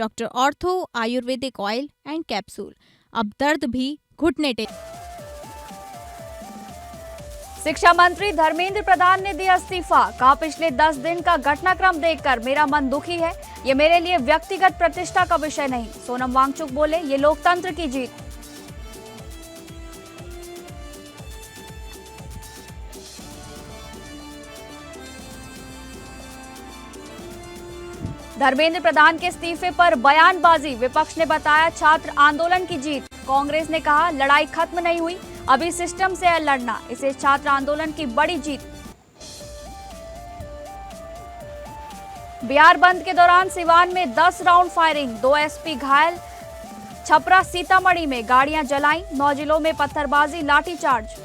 Doctor ortho Ayurvedic oil and capsule. अब दर्द भी घुटने टेक। शिक्षा मंत्री धर्मेंद्र प्रधान ने दिया इस्तीफा। कहा, पिछले 10 दिन का घटनाक्रम देखकर मेरा मन दुखी है। ये मेरे लिए व्यक्तिगत प्रतिष्ठा का विषय नहीं। सोनम वांगचुक बोले, ये लोकतंत्र की जीत। धर्मेंद्र प्रधान के इस्तीफे पर बयानबाजी। विपक्ष ने बताया छात्र आंदोलन की जीत। कांग्रेस ने कहा, लड़ाई खत्म नहीं हुई, अभी सिस्टम से है लड़ना, इसे छात्र आंदोलन की बड़ी जीत। बिहार बंद के दौरान सिवान में 10 राउंड फायरिंग, 2 एसपी घायल। छपरा सीतामढ़ी में गाड़ियां जलाई, 9 जिलों में पत्थरबाजी लाठीचार्ज।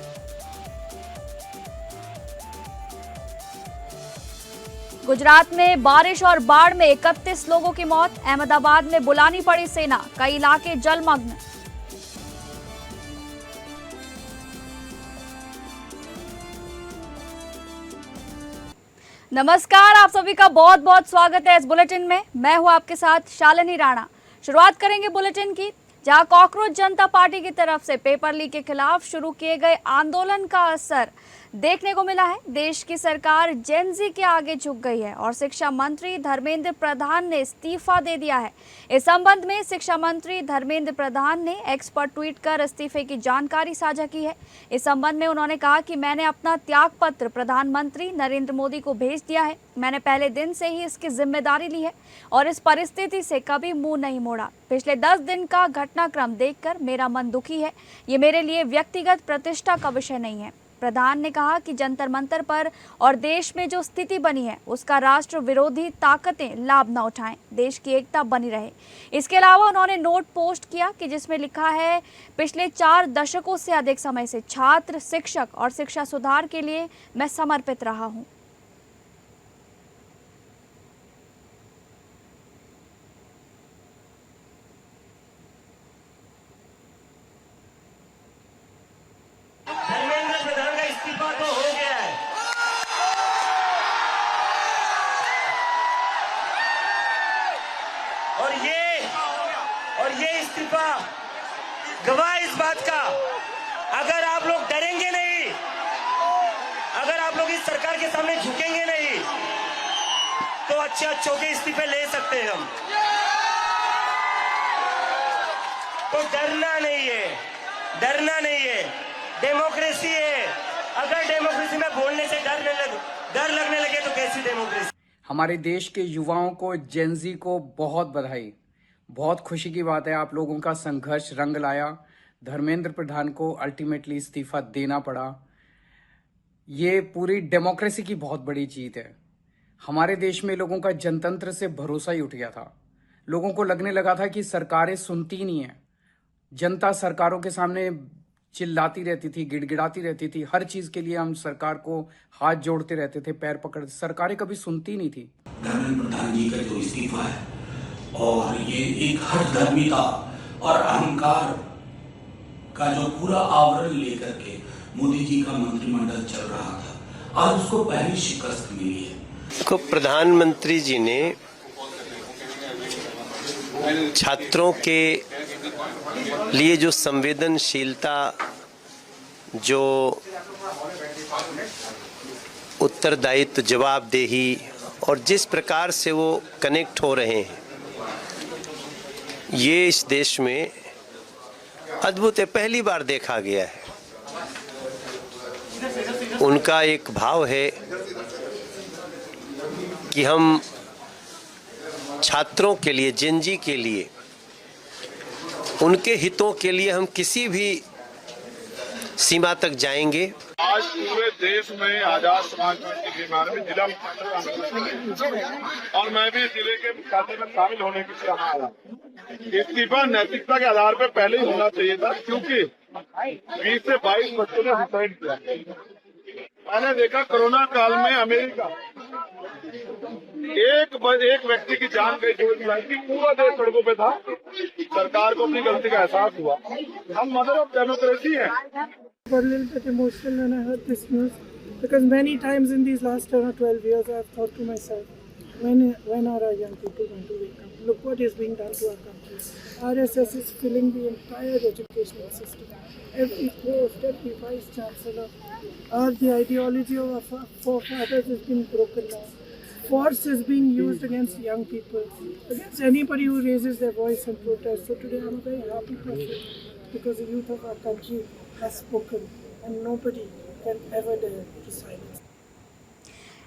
गुजरात में बारिश और बाढ़ में 31 लोगों की मौत। अहमदाबाद में बुलानी पड़ी सेना, कई इलाके जलमग्न। नमस्कार, आप सभी का बहुत बहुत स्वागत है इस बुलेटिन में। मैं हूं आपके साथ शालिनी राणा। शुरुआत करेंगे बुलेटिन की, जहां कॉकरोच जनता पार्टी की तरफ से पेपर लीक के खिलाफ शुरू किए गए आंदोलन का असर देखने को मिला है। देश की सरकार जेन ज़ी के आगे झुक गई है और शिक्षा मंत्री धर्मेंद्र प्रधान ने इस्तीफा दे दिया है। इस संबंध में शिक्षा मंत्री धर्मेंद्र प्रधान ने एक्स पर ट्वीट कर इस्तीफे की जानकारी साझा की है। इस संबंध में उन्होंने कहा कि मैंने अपना त्याग पत्र प्रधानमंत्री नरेंद्र मोदी को भेज दिया है। मैंने पहले दिन से ही इसकी जिम्मेदारी ली है और इस परिस्थिति से कभी मुंह नहीं मोड़ा। पिछले 10 दिन का घटनाक्रम देखकर मेरा मन दुखी है। ये मेरे लिए व्यक्तिगत प्रतिष्ठा का विषय नहीं है। प्रधान ने कहा कि जंतर मंतर पर और देश में जो स्थिति बनी है उसका राष्ट्र विरोधी ताकतें लाभ न उठाएं, देश की एकता बनी रहे। इसके अलावा उन्होंने नोट पोस्ट किया कि जिसमें लिखा है, पिछले 4 दशकों से अधिक समय से छात्र, शिक्षक और शिक्षा सुधार के लिए मैं समर्पित रहा हूं। और ये इस्तीफा गवाह इस बात का, अगर आप लोग डरेंगे नहीं, अगर आप लोग इस सरकार के सामने झुकेंगे नहीं, तो अच्छे के इस्तीफे ले सकते हैं हम। तो डरना नहीं है, डरना नहीं है। डेमोक्रेसी है। अगर डेमोक्रेसी में बोलने से डर लगने लगे तो कैसी डेमोक्रेसी। हमारे देश के युवाओं को, जेन ज़ी को बहुत बधाई। बहुत खुशी की बात है, आप लोगों का संघर्ष रंग लाया। धर्मेंद्र प्रधान को अल्टीमेटली इस्तीफा देना पड़ा। ये पूरी डेमोक्रेसी की बहुत बड़ी जीत है। हमारे देश में लोगों का जनतंत्र से भरोसा ही उठ गया था। लोगों को लगने लगा था कि सरकारें सुनती नहीं है। जनता सरकारों के सामने चिल्लाती रहती थी, गिड़गिड़ाती रहती थी। हर चीज के लिए हम सरकार को हाथ जोड़ते रहते थे, पैर पकड़ते। सरकारें कभी सुनती नहीं थी। धर्मेंद्र प्रधान जी का जो इस्तीफा है, और ये एक हठधर्मिता और अहंकार का जो पूरा आवरण लेकर के मोदी जी का मंत्रिमंडल चल रहा था, आज उसको पहली शिकस्त मिली है। देखो, प्रधानमंत्री जी ने छात्रों के लिए जो संवेदनशीलता, जो उत्तरदायित्व, जवाबदेही और जिस प्रकार से वो कनेक्ट हो रहे हैं, ये इस देश में अद्भुत है, पहली बार देखा गया है। उनका एक भाव है कि हम छात्रों के लिए, जेन ज़ी के लिए, उनके हितों के लिए हम किसी भी सीमा तक जाएंगे। आज पूरे देश में आजाद समाज पार्टी के बारे में जिला और मैं भी जिले के खाते में शामिल होने के लिए यहाँ आया। इस्तीफा नैतिकता के आधार पर पहले ही होना चाहिए था, क्योंकि 20 से 22 बच्चों ने सुसाइड किया। मैंने देखा कोरोना काल में अमेरिका एक व्यक्ति की जान गई, पूरा देश सड़कों पे था। सरकार को अपनी गलती का एहसास हुआ। हम मदर ऑफ डेमोक्रेसी है। A little bit emotional when I heard this news, because many times in these last 10 or 12 years I have thought to myself, when are our young people going to wake up? look what is being done to our country. RSS is filling the entire educational system. Every post, every vice chancellor, the ideology of our forefathers has been broken now. Force is being used against young people, against anybody who raises their voice and protest. So today I'm a very happy person because the youth of our country has spoken and nobody can ever dare to silence.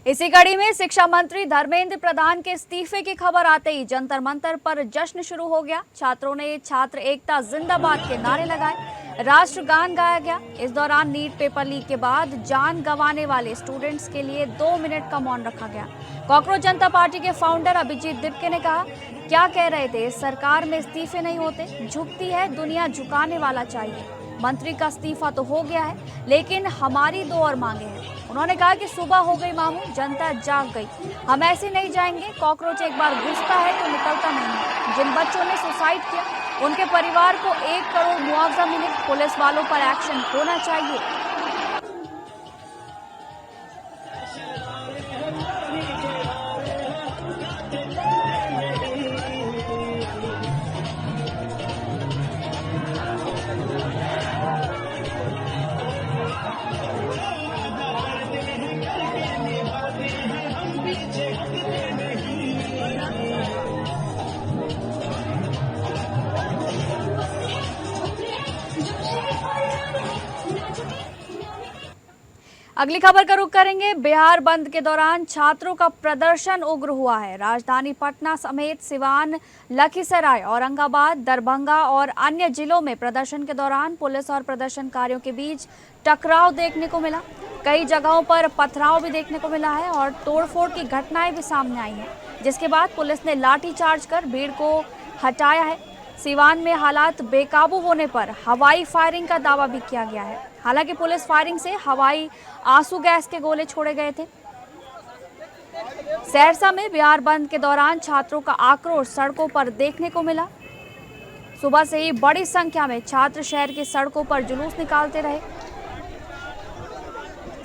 इसी कड़ी में शिक्षा मंत्री धर्मेंद्र प्रधान के इस्तीफे की खबर आते ही जंतर मंतर पर जश्न शुरू हो गया। छात्रों ने छात्र एकता जिंदाबाद के नारे लगाए, राष्ट्रगान गाया गया। इस दौरान नीट पेपर लीक के बाद जान गंवाने वाले स्टूडेंट्स के लिए 2 मिनट का मौन रखा गया। कॉकरोच जनता पार्टी के फाउंडर अभिजीत दिपके ने कहा, क्या कह रहे थे, सरकार में इस्तीफे नहीं होते, झुकती है दुनिया, झुकाने वाला चाहिए। मंत्री का इस्तीफा तो हो गया है, लेकिन हमारी 2 और मांगे हैं। उन्होंने कहा कि सुबह हो गई मामू, जनता जाग गई, हम ऐसे नहीं जाएंगे। कॉकरोच एक बार घुसता है तो निकलता नहीं है। जिन बच्चों ने सुसाइड किया उनके परिवार को 1 करोड़ मुआवजा मिले। पुलिस वालों पर एक्शन होना चाहिए। अगली खबर का रुख करेंगे। बिहार बंद के दौरान छात्रों का प्रदर्शन उग्र हुआ है। राजधानी पटना समेत सिवान, लखीसराय, औरंगाबाद, दरभंगा और अन्य जिलों में प्रदर्शन के दौरान पुलिस और प्रदर्शनकारियों के बीच टकराव देखने को मिला। कई जगहों पर पथराव भी देखने को मिला है और तोड़फोड़ की घटनाएं भी सामने आई हैं, जिसके बाद पुलिस ने लाठीचार्ज कर भीड़ को हटाया है। सिवान में हालात बेकाबू होने पर हवाई फायरिंग का दावा भी किया गया है। हालांकि पुलिस फायरिंग से हवाई आंसू गैस के गोले छोड़े गए थे। सहरसा में बिहार बंद के दौरान छात्रों का आक्रोश सड़कों पर देखने को मिला। सुबह से ही बड़ी संख्या में छात्र शहर की सड़कों पर जुलूस निकालते रहे।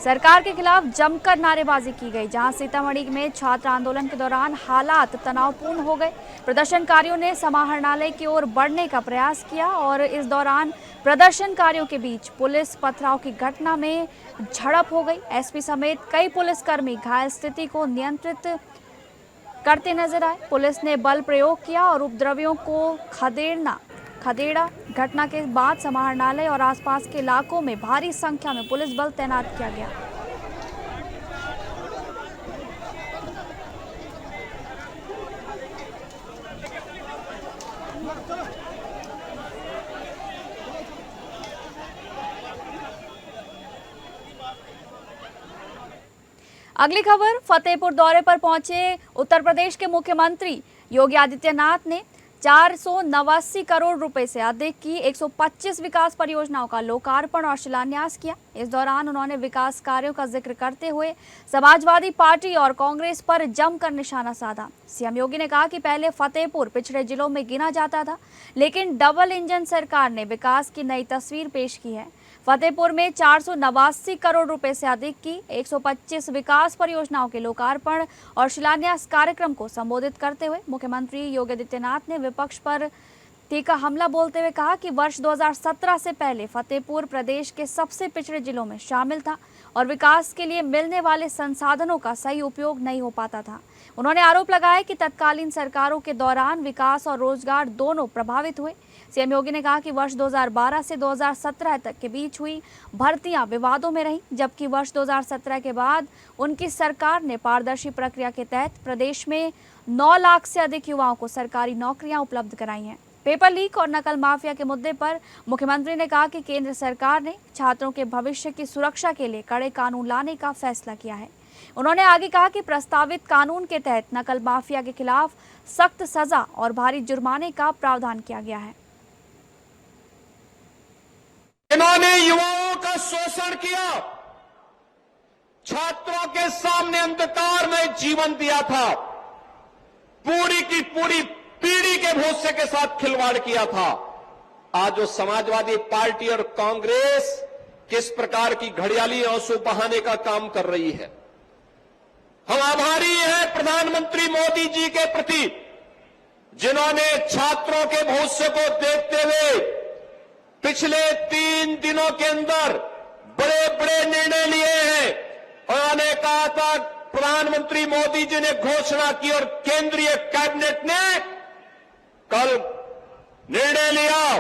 सरकार के खिलाफ जमकर नारेबाजी की गई। जहां सीतामढ़ी में छात्र आंदोलन के दौरान हालात तनावपूर्ण हो गए। प्रदर्शनकारियों ने समाहरणालय की ओर बढ़ने का प्रयास किया और इस दौरान प्रदर्शनकारियों के बीच पुलिस पथराव की घटना में झड़प हो गई। एसपी समेत कई पुलिसकर्मी घायल स्थिति को नियंत्रित करते नजर आए। पुलिस ने बल प्रयोग किया और उपद्रवियों को खदेड़ा। घटना के बाद समाहरणालय और आसपास के इलाकों में भारी संख्या में पुलिस बल तैनात किया गया। अगली खबर, फतेहपुर दौरे पर पहुंचे उत्तर प्रदेश के मुख्यमंत्री योगी आदित्यनाथ ने 489 करोड़ रुपए से अधिक की 125 विकास परियोजनाओं का लोकार्पण और शिलान्यास किया। इस दौरान उन्होंने विकास कार्यों का जिक्र करते हुए समाजवादी पार्टी और कांग्रेस पर जमकर निशाना साधा। सीएम योगी ने कहा कि पहले फतेहपुर पिछड़े जिलों में गिना जाता था, लेकिन डबल इंजन सरकार ने विकास की नई तस्वीर पेश की है। फतेहपुर में 489 करोड़ रुपए से अधिक की 125 विकास परियोजनाओं के लोकार्पण और शिलान्यास कार्यक्रम को संबोधित करते हुए मुख्यमंत्री योगी आदित्यनाथ ने विपक्ष पर तीखा हमला बोलते हुए कहा कि वर्ष 2017 से पहले फतेहपुर प्रदेश के सबसे पिछड़े जिलों में शामिल था और विकास के लिए मिलने वाले संसाधनों का सही उपयोग नहीं हो पाता था। उन्होंने आरोप लगाया कि तत्कालीन सरकारों के दौरान विकास और रोजगार दोनों प्रभावित हुए। सीएम योगी ने कहा कि वर्ष 2012 से 2017 तक के बीच हुई भर्तियां विवादों में रहीं, जबकि वर्ष 2017 के बाद उनकी सरकार ने पारदर्शी प्रक्रिया के तहत प्रदेश में 9 लाख से अधिक युवाओं को सरकारी नौकरियां उपलब्ध कराई हैं। पेपर लीक और नकल माफिया के मुद्दे पर मुख्यमंत्री ने कहा कि केंद्र सरकार ने छात्रों के भविष्य की सुरक्षा के लिए कड़े कानून लाने का फैसला किया है। उन्होंने आगे कहा कि प्रस्तावित कानून के तहत नकल माफिया के खिलाफ सख्त सजा और भारी जुर्माने का प्रावधान किया गया है। इन्होंने युवाओं का शोषण किया, छात्रों के सामने अंधकार में जीवन दिया था, पूरी की पूरी पीढ़ी के भविष्य के साथ खिलवाड़ किया था। आज जो समाजवादी पार्टी और कांग्रेस किस प्रकार की घड़ियाली आंसू बहाने का काम कर रही है। हम आभारी हैं प्रधानमंत्री मोदी जी के प्रति जिन्होंने छात्रों के भविष्य को देखते हुए पिछले 3 दिनों के अंदर बड़े बड़े निर्णय लिए हैं। उन्होंने कहा था, प्रधानमंत्री मोदी जी ने घोषणा की और केंद्रीय कैबिनेट ने कल निर्णय लिया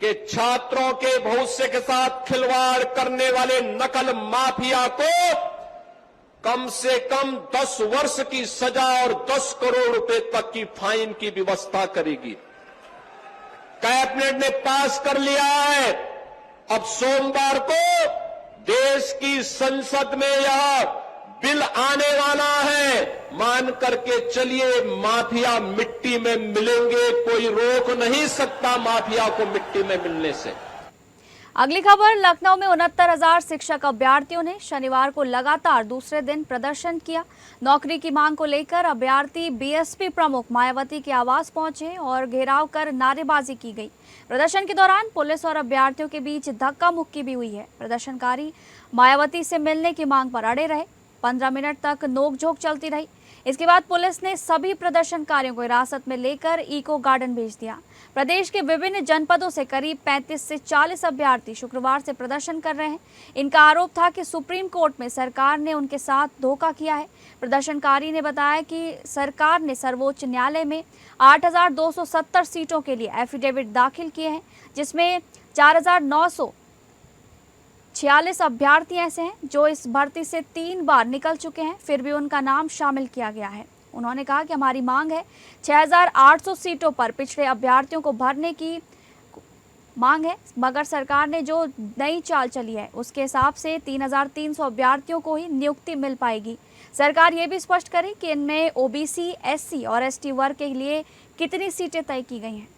कि छात्रों के भविष्य के साथ खिलवाड़ करने वाले नकल माफिया को कम से कम 10 वर्ष की सजा और 10 करोड़ रुपए तक की फाइन की व्यवस्था करेगी। कैबिनेट ने पास कर लिया है। अब सोमवार को देश की संसद में यह बिल आने वाला है। मान करके चलिए, माफिया मिट्टी में मिलेंगे, कोई रोक नहीं सकता माफिया को मिट्टी में मिलने से। अगली खबर, लखनऊ में 69,000 शिक्षक अभ्यर्थियों ने शनिवार को लगातार दूसरे दिन प्रदर्शन किया। नौकरी की मांग को लेकर अभ्यर्थी बीएसपी प्रमुख मायावती के आवास पहुंचे और घेराव कर नारेबाजी की गई। प्रदर्शन के दौरान पुलिस और अभ्यर्थियों के बीच धक्का मुक्की भी हुई है। प्रदर्शनकारी मायावती से मिलने की मांग पर अड़े रहे। 15 मिनट तक नोकझोंक चलती रही। इसके बाद पुलिस ने सभी प्रदर्शनकारियों को हिरासत में लेकर इको गार्डन भेज दिया। प्रदेश के विभिन्न जनपदों से करीब 35 से 40 अभ्यर्थी शुक्रवार से प्रदर्शन कर रहे हैं। इनका आरोप था कि सुप्रीम कोर्ट में सरकार ने उनके साथ धोखा किया है। प्रदर्शनकारी ने बताया कि सरकार ने सर्वोच्च न्यायालय में 8,270 सीटों के लिए एफिडेविट दाखिल किए हैं, जिसमें 4,946 अभ्यर्थी ऐसे हैं जो इस भर्ती से 3 बार निकल चुके हैं, फिर भी उनका नाम शामिल किया गया है। उन्होंने कहा कि हमारी मांग है 6,800 सीटों पर पिछड़े अभ्यर्थियों को भरने की मांग है, मगर सरकार ने जो नई चाल चली है उसके हिसाब से 3,300 अभ्यर्थियों को ही नियुक्ति मिल पाएगी। सरकार ये भी स्पष्ट करे कि इनमें ओबीसी, एससी और एसटी वर्ग के लिए कितनी सीटें तय की गई हैं।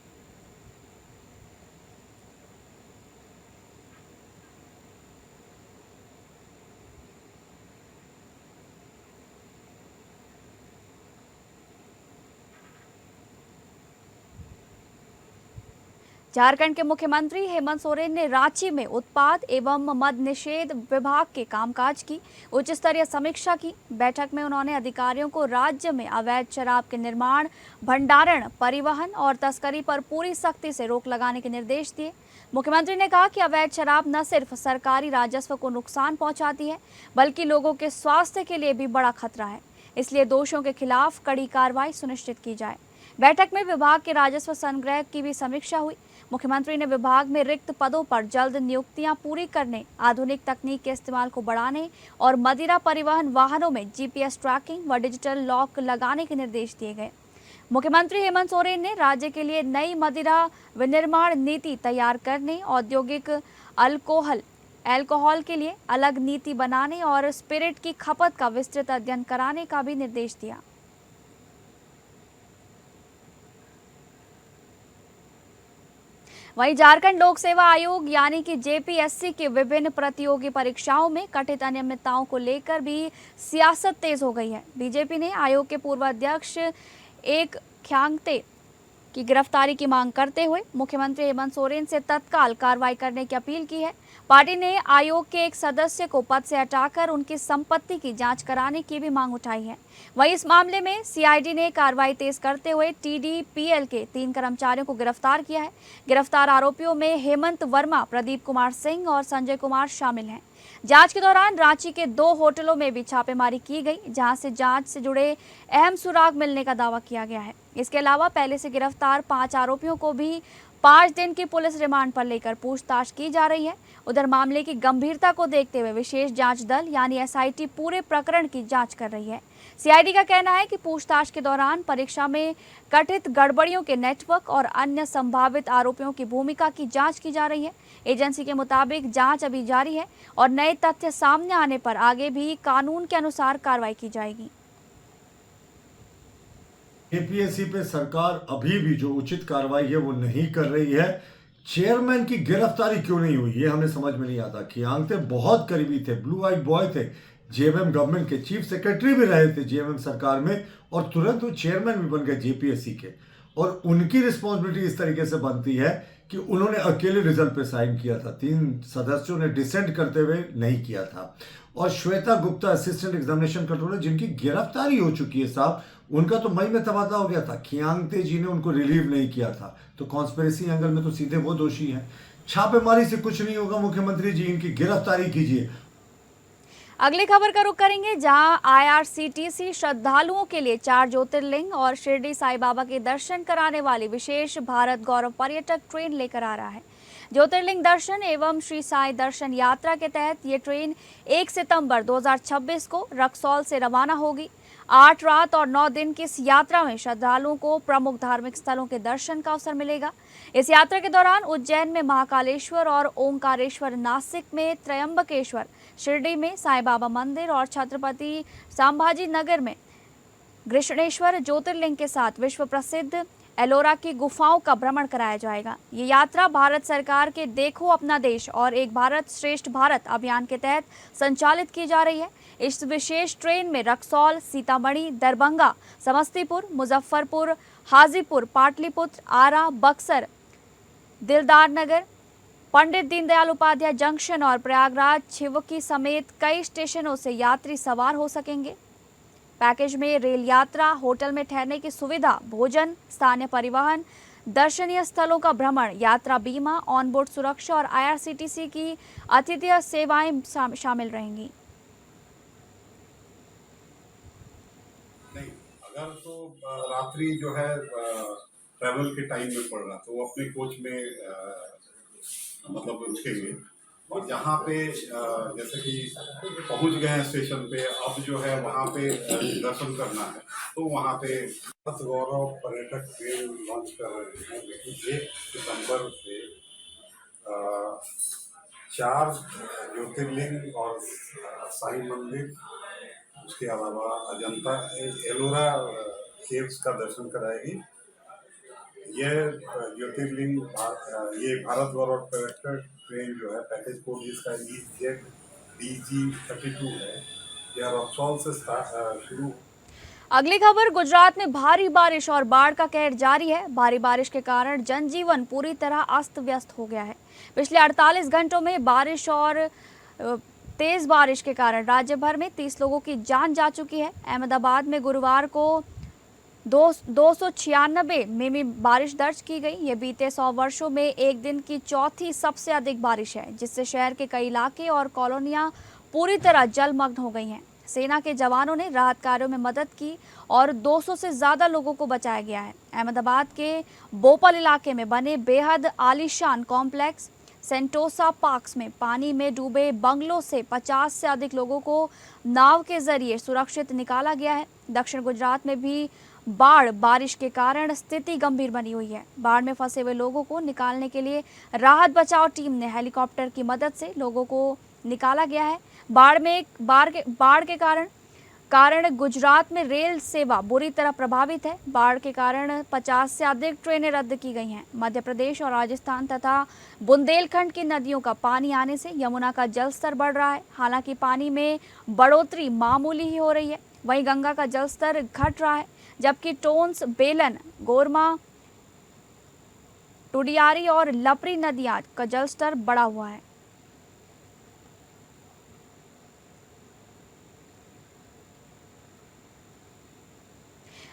झारखंड के मुख्यमंत्री हेमंत सोरेन ने रांची में उत्पाद एवं मद निषेध विभाग के कामकाज की उच्च स्तरीय समीक्षा की। बैठक में उन्होंने अधिकारियों को राज्य में अवैध शराब के निर्माण, भंडारण, परिवहन और तस्करी पर पूरी सख्ती से रोक लगाने के निर्देश दिए। मुख्यमंत्री ने कहा कि अवैध शराब न सिर्फ सरकारी राजस्व को नुकसान पहुंचाती है, बल्कि लोगों के स्वास्थ्य के लिए भी बड़ा खतरा है। इसलिए दोषियों के खिलाफ कड़ी कार्रवाई सुनिश्चित की जाए। बैठक में विभाग के राजस्व संग्रह की भी समीक्षा हुई। मुख्यमंत्री ने विभाग में रिक्त पदों पर जल्द नियुक्तियां पूरी करने, आधुनिक तकनीक के इस्तेमाल को बढ़ाने और मदिरा परिवहन वाहनों में जीपीएस ट्रैकिंग व डिजिटल लॉक लगाने के निर्देश दिए गए। मुख्यमंत्री हेमंत सोरेन ने राज्य के लिए नई मदिरा विनिर्माण नीति तैयार करने, औद्योगिक अल्कोहल के लिए अलग नीति बनाने और स्पिरिट की खपत का विस्तृत अध्ययन कराने का भी निर्देश दिया। वहीं झारखंड लोक सेवा आयोग यानी कि जेपीएससी की विभिन्न प्रतियोगी परीक्षाओं में कथित अनियमितताओं को लेकर भी सियासत तेज हो गई है। बीजेपी ने आयोग के पूर्व अध्यक्ष एक ख्यांगते की गिरफ्तारी की मांग करते हुए मुख्यमंत्री हेमंत सोरेन से तत्काल कार्रवाई करने की अपील की है। पार्टी ने आयोग के एक सदस्य को पद से हटाकर उनकी संपत्ति की जांच कराने की भी मांग उठाई है। वहीं इस मामले में सीआईडी ने कार्रवाई तेज करते हुए टीडीपीएल के 3 कर्मचारियों को गिरफ्तार किया है। गिरफ्तार आरोपियों में हेमंत वर्मा, प्रदीप कुमार सिंह और संजय कुमार शामिल हैं। जांच के दौरान रांची के 2 होटलों में भी छापेमारी की गई, जहां से जांच से जुड़े अहम सुराग मिलने का दावा किया गया है। इसके अलावा पहले से गिरफ्तार 5 आरोपियों को भी 5 दिन की पुलिस रिमांड पर लेकर पूछताछ की जा रही है। उधर मामले की गंभीरता को देखते हुए विशेष जांच दल यानी एसआईटी पूरे प्रकरण की जांच कर रही है। सीआईडी का कहना है कि पूछताछ के दौरान परीक्षा में कथित गड़बड़ियों के नेटवर्क और अन्य संभावित आरोपियों की भूमिका की जांच की जा रही है। एजेंसी के मुताबिक जांच अभी जारी है और नए तथ्य सामने आने पर आगे भी कानून के अनुसार कार्रवाई की जाएगी। एपीएससी पे सरकार अभी भी जो उचित कार्रवाई है वो नहीं कर रही है। चेयरमैन की गिरफ्तारी क्यों नहीं हुई ये हमें समझ में नहीं आता। खियांगते बहुत करीबी थे, ब्लू आइट बॉय थे, जेएमएम गवर्नमेंट के चीफ सेक्रेटरी भी रहे थे जेएमएम सरकार में, और तुरंत वो चेयरमैन भी बन गए जेपीएससी के। और उनकी रिस्पॉन्सिबिलिटी इस तरीके से बनती है कि उन्होंने अकेले रिजल्ट पे साइन किया था, 3 सदस्यों ने डिसेंट करते हुए नहीं किया था। और Shweta Gupta assistant examination controller, जिनकी गिरफ्तारी हो चुकी है साहब, उनका तो मई में तबादला हो गया था, खियांगते जी ने उनको रिलीव नहीं किया था, तो कॉन्स्पिरेसी एंगल में तो सीधे वो दोषी हैं। छापेमारी से कुछ नहीं होगा, मुख्यमंत्री जी इनकी गिरफ्तारी कीजिए। अगली खबर का रुख करेंगे, जहां IRCTC श्रद्धालुओं के लिए 4 ज्योतिर्लिंग और शिरडी साईं बाबा के दर्शन कराने वाली विशेष भारत गौरव पर्यटक ट्रेन लेकर आ रहा है। ज्योतिर्लिंग दर्शन एवं श्री साई दर्शन यात्रा के तहत ये ट्रेन 1 सितंबर 2026 को रक्सौल से रवाना होगी। 8 रात और 9 दिन की इस यात्रा में श्रद्धालुओं को प्रमुख धार्मिक स्थलों के दर्शन का अवसर मिलेगा। इस यात्रा के दौरान उज्जैन में महाकालेश्वर और ओंकारेश्वर, नासिक में त्रयंबकेश्वर, शिरडी में साईं बाबा मंदिर और छत्रपति संभाजी नगर में गृष्णेश्वर ज्योतिर्लिंग के साथ विश्व प्रसिद्ध एलोरा की गुफाओं का भ्रमण कराया जाएगा। ये यात्रा भारत सरकार के देखो अपना देश और एक भारत श्रेष्ठ भारत अभियान के तहत संचालित की जा रही है। इस विशेष ट्रेन में रक्सौल, सीतामढ़ी, दरभंगा, समस्तीपुर, मुजफ्फरपुर, हाजीपुर, पाटलिपुत्र, आरा, बक्सर, दिलदार नगर, पंडित दीनदयाल उपाध्याय जंक्शन और प्रयागराज छिवकी समेत कई स्टेशनों से यात्री सवार हो सकेंगे। पैकेज में रेल यात्रा, होटल में ठहरने की सुविधा, भोजन, स्थानीय परिवहन, दर्शनीय स्थलों का भ्रमण, यात्रा बीमा, ऑनबोर्ड सुरक्षा और IRCTC की अतिथि सेवाएं शामिल रहेंगी। नहीं, अगर तो रात्रि जो है ट्रैवल के टाइम में पड़ रहा तो वो अपने कोच में मतलब रुकेंगे, और जहाँ पे जैसे कि पहुँच गए हैं स्टेशन पे, अब जो है वहाँ पे दर्शन करना है, तो वहाँ पे भारत गौरव पर्यटक ट्रेन लॉन्च कर रहे हैं। लेकिन 1 सितंबर से 4 ज्योतिर्लिंग और साईं मंदिर, उसके अलावा अजंता एलोरा केव्स का दर्शन कराएगी। ये ज्योतिर्लिंग ये भारत गौरव पर्यटक ट्रेन जो है, पैकेज कोड जिसका DG32 है, यह रक्सौल से शुरू। अगली खबर, गुजरात में भारी बारिश और बाढ़ का कहर जारी है। भारी बारिश के कारण जनजीवन पूरी तरह अस्त व्यस्त हो गया है। पिछले 48 घंटों में बारिश और तेज बारिश के कारण राज्य भर में 30 लोगों की जान जा चुकी है। अहमदाबाद में गुरुवार को 296 मिमी बारिश दर्ज की गई। ये बीते 100 वर्षों में एक दिन की चौथी सबसे अधिक बारिश है, जिससे शहर के कई इलाके और कॉलोनियां पूरी तरह जलमग्न हो गई हैं। सेना के जवानों ने राहत कार्यों में मदद की और 200 से ज़्यादा लोगों को बचाया गया है। अहमदाबाद के बोपल इलाके में बने बेहद आलीशान कॉम्प्लेक्स सेंटोसा पार्क्स में पानी में डूबे बंगलों से 50 से अधिक लोगों को नाव के जरिए सुरक्षित निकाला गया है। दक्षिण गुजरात में भी बारिश के कारण स्थिति गंभीर बनी हुई है। बाढ़ में फंसे हुए लोगों को निकालने के लिए राहत बचाव टीम ने हेलीकॉप्टर की मदद से लोगों को निकाला गया है। बाढ़ के कारण गुजरात में रेल सेवा बुरी तरह प्रभावित है। बाढ़ के कारण 50 से अधिक ट्रेनें रद्द की गई हैं। मध्य प्रदेश और राजस्थान तथा बुंदेलखंड की नदियों का पानी आने से यमुना का जलस्तर बढ़ रहा है। हालांकि पानी में बढ़ोतरी मामूली ही हो रही है। वहीं गंगा का जलस्तर घट रहा है, जबकि टोंस, बेलन, गोरमा, टुडियारी और लपरी नदियां का जलस्तर बढ़ा हुआ है।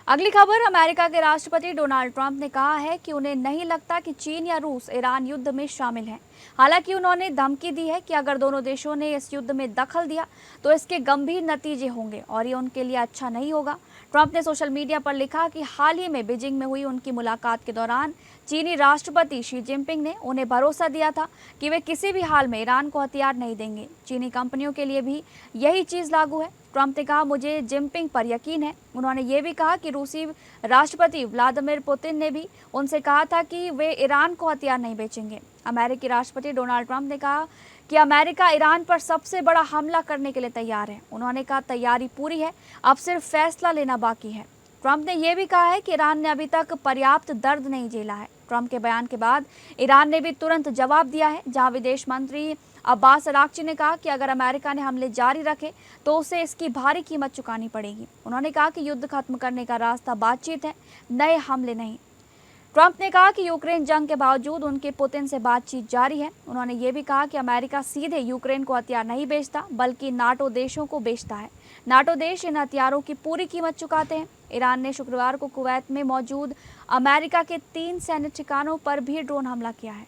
अगली खबर, अमेरिका के राष्ट्रपति डोनाल्ड ट्रंप ने कहा है कि उन्हें नहीं लगता कि चीन या रूस ईरान युद्ध में शामिल हैं। हालांकि उन्होंने धमकी दी है कि अगर दोनों देशों ने इस युद्ध में दखल दिया तो इसके गंभीर नतीजे होंगे और ये उनके लिए अच्छा नहीं होगा। ट्रंप ने सोशल मीडिया पर लिखा कि हाल ही में बीजिंग में हुई उनकी मुलाकात के दौरान चीनी राष्ट्रपति शी जिनपिंग ने उन्हें भरोसा दिया था कि वे किसी भी हाल में ईरान को हथियार नहीं देंगे। चीनी कंपनियों के लिए भी यही चीज़ लागू है। ट्रंप ने कहा, मुझे जिनपिंग पर यकीन है। उन्होंने ये भी कहा कि रूसी राष्ट्रपति व्लादिमीर पुतिन ने भी उनसे कहा था कि वे ईरान को हथियार नहीं बेचेंगे। अमेरिकी राष्ट्रपति डोनाल्ड ट्रंप ने कहा कि अमेरिका ईरान पर सबसे बड़ा हमला करने के लिए तैयार है। उन्होंने कहा, तैयारी पूरी है, अब सिर्फ फैसला लेना बाकी है। ट्रंप ने यह भी कहा है कि ईरान ने अभी तक पर्याप्त दर्द नहीं झेला है। ट्रंप के बयान के बाद ईरान ने भी तुरंत जवाब दिया है, जहां विदेश मंत्री अब्बास अराक्ची ने कहा कि अगर अमेरिका ने हमले जारी रखे तो उसे इसकी भारी कीमत चुकानी पड़ेगी। उन्होंने कहा कि युद्ध खत्म करने का रास्ता बातचीत है, नए हमले नहीं। ट्रंप ने कहा कि यूक्रेन जंग के बावजूद उनके पुतिन से बातचीत जारी है। उन्होंने ये भी कहा कि अमेरिका सीधे यूक्रेन को हथियार नहीं बेचता बल्कि नाटो देशों को बेचता है। नाटो देश इन हथियारों की पूरी कीमत चुकाते हैं। ईरान ने शुक्रवार को कुवैत में मौजूद अमेरिका के 3 सैन्य ठिकानों पर भी ड्रोन हमला किया है।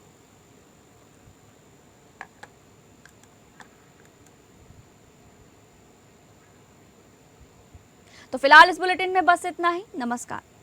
तो फिलहाल इस बुलेटिन में बस इतना ही। नमस्कार।